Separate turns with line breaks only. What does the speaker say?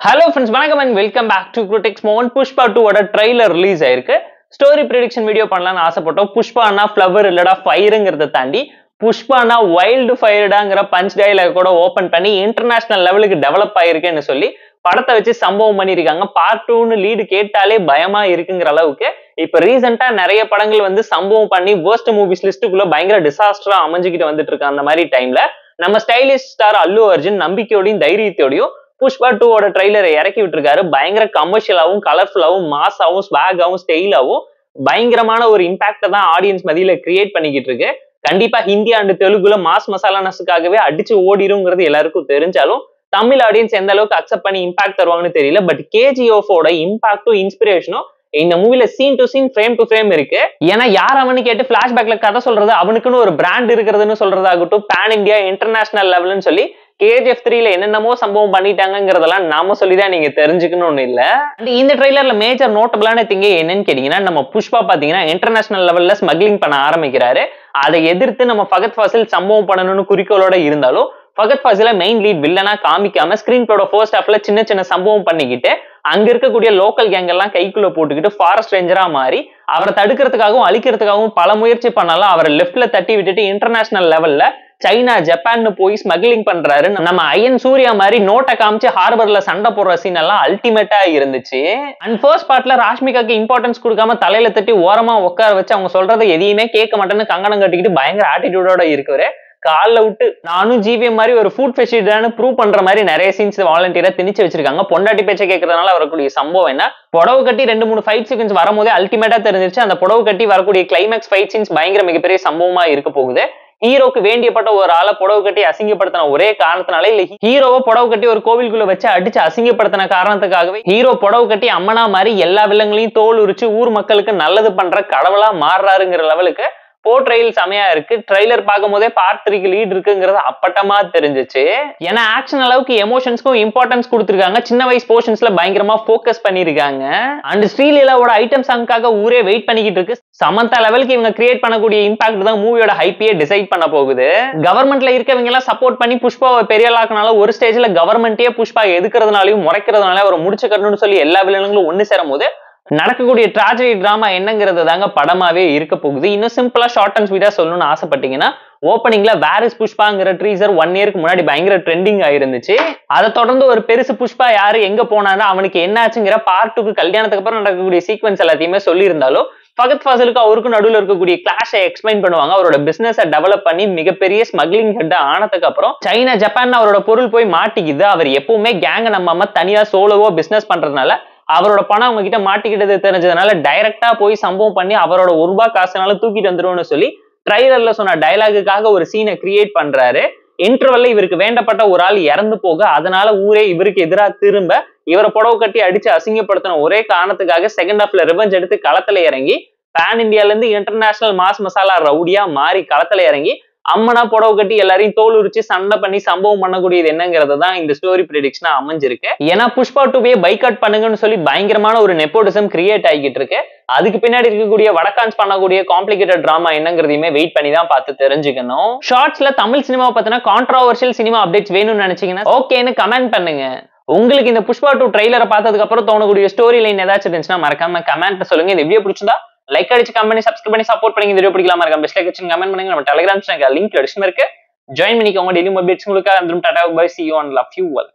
Hello friends, வணக்கம் and welcome back to Critics Moment. Pushpa 2 ஓட trailer release ஆயிருக்கு. Story prediction video பண்ணலாம்னு ஆசைப்பட்டோம். புஷ்பானா flower இல்லடா ஃபயருங்கிறத தாண்டி புஷ்பானா வைல்டு ஃபயர்டாங்கிற பஞ்ச் டயலாக் கூட ஓபன் பண்ணி இன்டர்நேஷனல் லெவலுக்கு டெவலப் ஆயிருக்குன்னு சொல்லி படத்தை வச்சு சம்பவம் பண்ணிருக்காங்க. பார்ட் 2ன்னு லீடு கேட்டாலே பயமா இருக்குங்கிற அளவுக்கு இப்ப ரீசெண்டா நிறைய படங்கள் வந்து சம்பவம் பண்ணி வேர்ஸ்ட் மூவிஸ் லிஸ்ட்டுக்குள்ள பயங்கர டிசாஸ்டரா அமைஞ்சுக்கிட்டு வந்துட்டு இருக்கு. அந்த மாதிரி டைம்ல நம்ம ஸ்டைலிஷ் ஸ்டார் அல்லு அர்ஜுன் நம்பிக்கையோடையும் தைரியத்தோடையும் புஷ்பா 2 ஓட ட்ரெய்லரை இறக்கி விட்டுருக்காரு. பயங்கர கமர்ஷியலாவும் கலர்ஃபுல்லாவும் மாஸாவும் ஸ்வாகாவும் ஸ்டைலாவும் பயங்கரமான ஒரு இம்பாக்ட தான் ஆடியன்ஸ் மத்தியில கிரியேட் பண்ணிக்கிட்டு இருக்கு. கண்டிப்பா ஹிந்தி அண்ட் தெலுங்குல மாஸ் மசாலானஸுக்காகவே அடிச்சு ஓடிருங்கிறது எல்லாருக்கும் தெரிஞ்சாலும் தமிழ் ஆடியன்ஸ் எந்த அளவுக்கு அக்செப்ட் பண்ணி இம்பாக்ட் தருவாங்கன்னு தெரியல. பட் கேஜிஎஃபோட இம்பாக்டும் இன்ஸ்பிரேஷனும் இந்த மூவில scene to scene frame to frame இருக்கு. ஏன்னா யார் அவனு கேட்டு பிளாஷ்பேக்ல கதை சொல்றது, அவனுக்குன்னு ஒரு பிராண்ட் இருக்கிறதுன்னு சொல்றதாகட்டும், பேன் இந்தியா இன்டர்நேஷனல் லெவல்னு சொல்லி KGF 3ல என்னென்னமோ சம்பவம் பண்ணிட்டாங்கிறதெல்லாம் நாம சொல்லிதான் நீங்க தெரிஞ்சுக்கணும்னு இல்ல. இந்த ட்ரெய்லர்ல மேஜர் நோட்டபிளான திங்க என்னன்னு கேட்டீங்கன்னா, நம்ம புஷ்பா பாத்தீங்கன்னா இன்டர்நேஷனல் லெவல்ல ஸ்மக்லிங் பண்ண ஆரம்பிக்கிறாரு. அதை எதிர்த்து நம்ம ஃபகத் ஃபாசில் சம்பவம் பண்ணணும்னு குறிக்கோளோட இருந்தாலும் ஃபகத் ஃபாசில மெயின் லீட் வில்லனா காமிக்காம ஸ்கிரீன் பிளேயோட ஃபர்ஸ்ட் ஹாஃப்ல சின்ன சின்ன சம்பவம் பண்ணிக்கிட்டு அங்க இருக்கக்கூடிய லோக்கல் கேங் எல்லாம் கைக்குள்ள போட்டுக்கிட்டு ஃபாரஸ்ட் ரேஞ்சரா மாறி அவரை தடுக்கிறதுக்காகவும் அழிக்கிறதுக்காகவும் பல முயற்சி பண்ணாலும் அவரை லெஃப்ட்ல தட்டி விட்டுட்டு இன்டர்நேஷனல் லெவல்ல சைனா ஜப்பான்னு போய் ஸ்மக்லிங் பண்றாரு. நம்ம ஐயன் சூர்யா மாதிரி நோட்டை காமிச்சு ஹார்பர்ல சண்டை போடுற சீன் எல்லாம் அல்டிமேட்டா இருந்துச்சு. அண்ட் ஃபர்ஸ்ட் பார்ட்ல ராஷ்மிகாக்கு இம்பார்ட்டன்ஸ் கொடுக்காம தலையில தட்டி ஓரமா உட்கார வச்சு அவங்க சொல்றதை எதையுமே கேட்க மாட்டேன்னு கங்கணம் கட்டிக்கிட்டு பயங்கர ஆட்டிடியூடோட இருக்குவரு. கால விட்டு நானும் ஜிவிஎம் மாதிரி ஒரு ஃபுட் ஃபெசிலிட்டான்னு ப்ரூவ் பண்ற மாதிரி நிறைய சீன்ஸ் வாலண்டியரா திணிச்சு வச்சிருக்காங்க. பொண்டாட்டி பேச்சை கேட்கறதுனால வரக்கூடிய சம்பவம் என்ன, புடவை கட்டி 2-3 ஃபைட் சீக்வன்ஸ் வரும்போதே அல்டிமேட்டா தெரிஞ்சிருச்சு. அந்த புடவை கட்டி வரக்கூடிய கிளைமேக்ஸ் ஃபைட் சீன்ஸ் பயங்கர மிகப்பெரிய சம்பவமா இருக்க போகுது. ஹீரோக்கு வேண்டியப்பட்ட ஒரு ஆளை புடவை கட்டி அசிங்கப்படுத்தின ஒரே காரணத்தினால இல்ல ஹீரோவை புடவை கட்டி ஒரு கோவிலுக்குள்ள வச்சு அடிச்சு அசிங்கப்படுத்தின காரணத்துக்காகவே ஹீரோ புடவை கட்டி அம்மனா மாதிரி எல்லா வில்லங்களையும் தோல் உரிச்சு ஊர் மக்களுக்கு நல்லது பண்ற கடவுளா மாறுறாருங்கிற லெவலுக்கு போர்ட்ரெயில் செமையா இருக்கு. ட்ரெய்லர் பார்க்கும் போதே பார்ட் 3க்கு லீட் இருக்குங்கிறது அப்பட்டமா தெரிஞ்சிச்சு. ஏன்னா ஆக்ஷன் அளவுக்கு எமோஷன்ஸ்க்கும் இம்பார்ட்டன்ஸ் கொடுத்துருக்காங்க. சின்ன வயசு போர்ஷன்ஸ்ல பயங்கரமா போக்கஸ் பண்ணிருக்காங்க. அண்ட் ஸ்ரீலீலாவோட ஐட்டம் சாங்காக ஊரே வெயிட் பண்ணிக்கிட்டு இருக்கு. சமந்தா லெவலுக்கு இவங்க கிரியேட் பண்ணக்கூடிய இம்பாக்ட் தான் மூவியோட ஹைப்பியே டிசைட் பண்ண போகுது. கவர்மெண்ட்ல இருக்கவங்க எல்லாம் சப்போர்ட் பண்ணி புஷ்பாவை பெரிய ஆளாக்குனால ஒரு ஸ்டேஜ்ல கவர்மெண்டே புஷ்பா எதுக்குறதுனாலையும் முறைக்கிறதுனால அவர் முடிச்சு கட்டணும்னு சொல்லி எல்லா வில்லங்களும் ஒண்ணு சேரும் போது நடக்கக்கூடிய ட்ராஜடி டிராமா என்னங்கிறது தாங்க படமாவே இருக்க போகுது. இன்னும் சிம்பிளா ஷார்ட் அண்ட் ஸ்வீட்டா சொல்லணும்னு ஆசைப்பட்டீங்கன்னா, ஓப்பனிங்ல வேர் இஸ் புஷ்பாங்கிற ட்ரீசர் 1 இயருக்கு முன்னாடி பயங்கர ட்ரெண்டிங் ஆயிருந்துச்சு. அதை தொடர்ந்து ஒரு பெருசு புஷ்பா யாரு எங்க போனாலும் அவனுக்கு என்னாச்சுங்கிற பார்ட் 2க்கு கல்யாணத்துக்கு அப்புறம் நடக்கக்கூடிய சீக்வன்ஸ் எல்லாத்தையுமே சொல்லியிருந்தாலும் ஃபகத் ஃபாசிலுக்கு அவருக்கும் நடுவில் இருக்கக்கூடிய கிளாஷை எக்ஸ்பிளைன் பண்ணுவாங்க. அவரோட பிசினஸை டெவலப் பண்ணி மிகப்பெரிய ஸ்மக்லிங் ஹெட் ஆனதுக்கு அப்புறம் சைனா ஜப்பான் அவரோட பொருள் போய் மாட்டிக்குது. அவர் எப்பவுமே கேங்க நம்பாம தனியா சோலோவோ பிசினஸ் பண்றதுனால அவரோட பணம் அவங்க கிட்ட மாட்டிக்கிட்டது தெரிஞ்சதுனால டைரக்டா போய் சம்பவம் பண்ணி அவரோட ஒரு ரூபாய் காசுனால தூக்கிட்டு வந்துருவோம்னு சொல்லி ட்ரைலர்ல சொன்ன டைலாகுக்காக ஒரு சீனை கிரியேட் பண்றாரு. இன்டர்வல்ல இவருக்கு வேண்டப்பட்ட ஒரு ஆள் இறந்து போக அதனால ஊரே இவருக்கு எதிராக திரும்ப இவரை புடவை கட்டி அடிச்சு அசிங்கப்படுத்தின ஒரே காரணத்துக்காக செகண்ட் ஹாஃப்ல ரிவெஞ்ச் எடுத்து களத்துல இறங்கி பேன் இந்தியால இருந்து இன்டர்நேஷனல் மாஸ் மசாலா ரவுடியா மாறி களத்துல இறங்கி அம்மனா புடவை கட்டி எல்லாரையும் தோல் உரிச்சு சண்டை பண்ணி சம்பவம் பண்ணக்கூடியது என்னங்கிறது தான் இந்த ஸ்டோரி ப்ரெடிக்ஷனா அமைஞ்சிருக்கு. ஏன்னா புஷ்பா 2வே பைக்காட் பண்ணுங்கன்னு சொல்லி பயங்கரமான ஒரு நெப்போட்டிசம் கிரியேட் ஆகிட்டு இருக்கு. அதுக்கு பின்னாடி இருக்கக்கூடிய வடக்கான்ஸ் பண்ணக்கூடிய காம்ப்ளிகேட்டட் டிராமா என்னங்கிறதையுமே வெயிட் பண்ணி தான் பார்த்து தெரிஞ்சுக்கணும். ஷார்ட்ஸ்ல தமிழ் சினிமாவை பத்தின கான்ட்ரோவர்ஷியல் சினிமா அப்டேட்ஸ் வேணும்னு நினைச்சீங்கன்னா ஓகேன்னு கமெண்ட் பண்ணுங்க. உங்களுக்கு இந்த புஷ்பா 2 ட்ரெய்லரை பார்த்ததுக்கு அப்புறம் தோணக்கூடிய ஸ்டோரி லைன் ஏதாச்சும் இருந்துச்சுன்னா மறக்காம கமெண்ட் சொல்லுங்க. இந்த வீடியோ பிடிச்சிருந்தா லைக் அடிச்சு கமெண்ட் பண்ணி சப்ஸ்கிரைப் பண்ணி சப்போர்ட் பண்ணி இந்த வீடியோ பிடிக்கலாமா இருக்க பெஸ்ட் லைக் கமெண்ட் பண்ணுங்க. நம்ம டெலிகிராம் சேனல் லிங்க் டிஸ்கிரிப்ஷன்ல இருக்கு, ஜாயின் பண்ணிக்கோங்க. டெய்லி அப்டேட்ஸ் உங்களுக்கு வந்துரும். Tata bye, see you and love you all.